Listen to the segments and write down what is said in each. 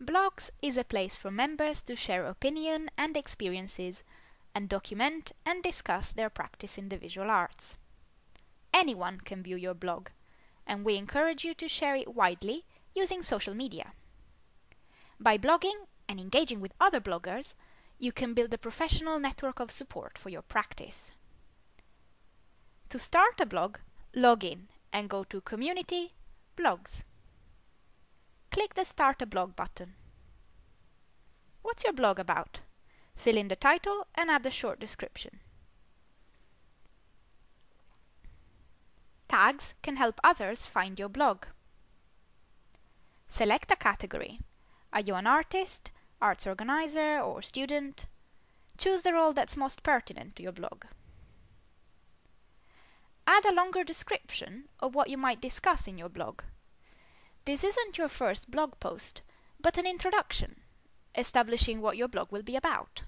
Blogs is a place for members to share opinion and experiences and document and discuss their practice in the visual arts. Anyone can view your blog, and we encourage you to share it widely using social media. By blogging and engaging with other bloggers, you can build a professional network of support for your practice. To start a blog, log in and go to Community, Blogs. Click the Start a Blog button. What's your blog about? Fill in the title and add a short description. Tags can help others find your blog. Select a category. Are you an artist, arts organizer, or student? Choose the role that's most pertinent to your blog. Add a longer description of what you might discuss in your blog. This isn't your first blog post, but an introduction, establishing what your blog will be about.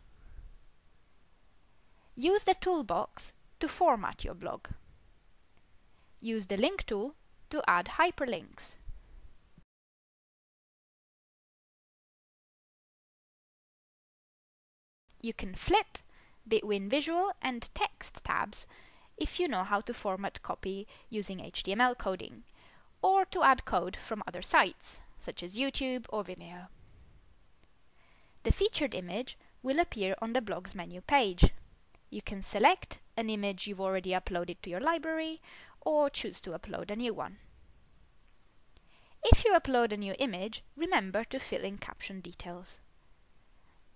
Use the toolbox to format your blog. Use the link tool to add hyperlinks. You can flip between visual and text tabs if you know how to format copy using HTML coding, or to add code from other sites, such as YouTube or Vimeo. The featured image will appear on the blog's menu page. You can select an image you've already uploaded to your library, or choose to upload a new one. If you upload a new image, remember to fill in caption details.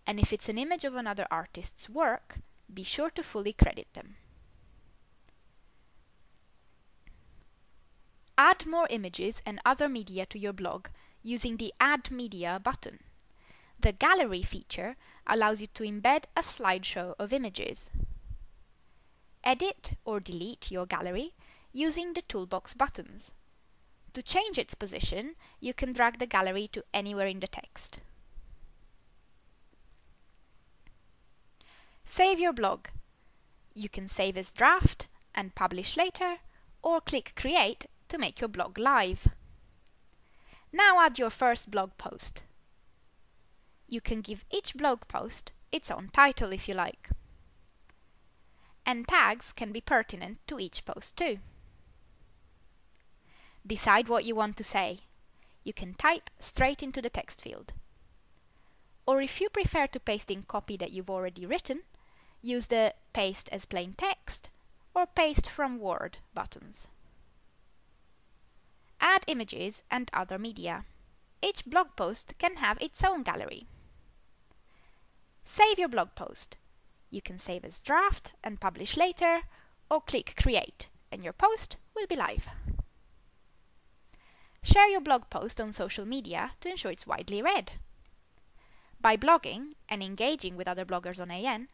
And if it's an image of another artist's work, be sure to fully credit them. Add more images and other media to your blog using the Add Media button. The Gallery feature allows you to embed a slideshow of images. Edit or delete your gallery using the toolbox buttons. To change its position, you can drag the gallery to anywhere in the text. Save your blog. You can save as draft and publish later, or click Create to make your blog live. Now add your first blog post. You can give each blog post its own title if you like. And tags can be pertinent to each post too. Decide what you want to say. You can type straight into the text field. Or if you prefer to paste in copy that you've already written, use the Paste as plain text or Paste from Word buttons. Add images and other media. Each blog post can have its own gallery. Save your blog post. You can save as draft and publish later, or click Create, and your post will be live. Share your blog post on social media to ensure it's widely read. By blogging and engaging with other bloggers on AN,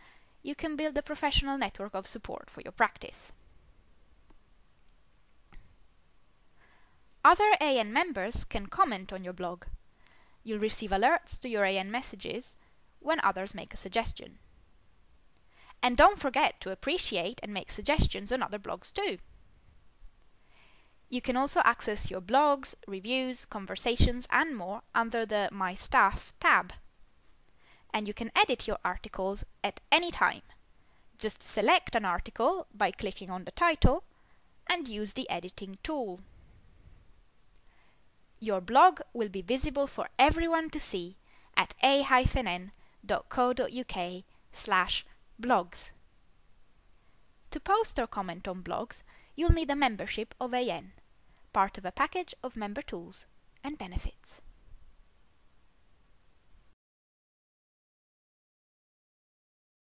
you can build a professional network of support for your practice. Other AN members can comment on your blog. You'll receive alerts to your AN messages when others make a suggestion. And don't forget to appreciate and make suggestions on other blogs too. You can also access your blogs, reviews, conversations and more under the My Staff tab. And you can edit your articles at any time. Just select an article by clicking on the title and /use the editing tool. Your blog will be visible for everyone to see at a-n.co.uk/blogs. To post or comment on blogs, you'll need a membership of AN, part of a package of member tools and benefits.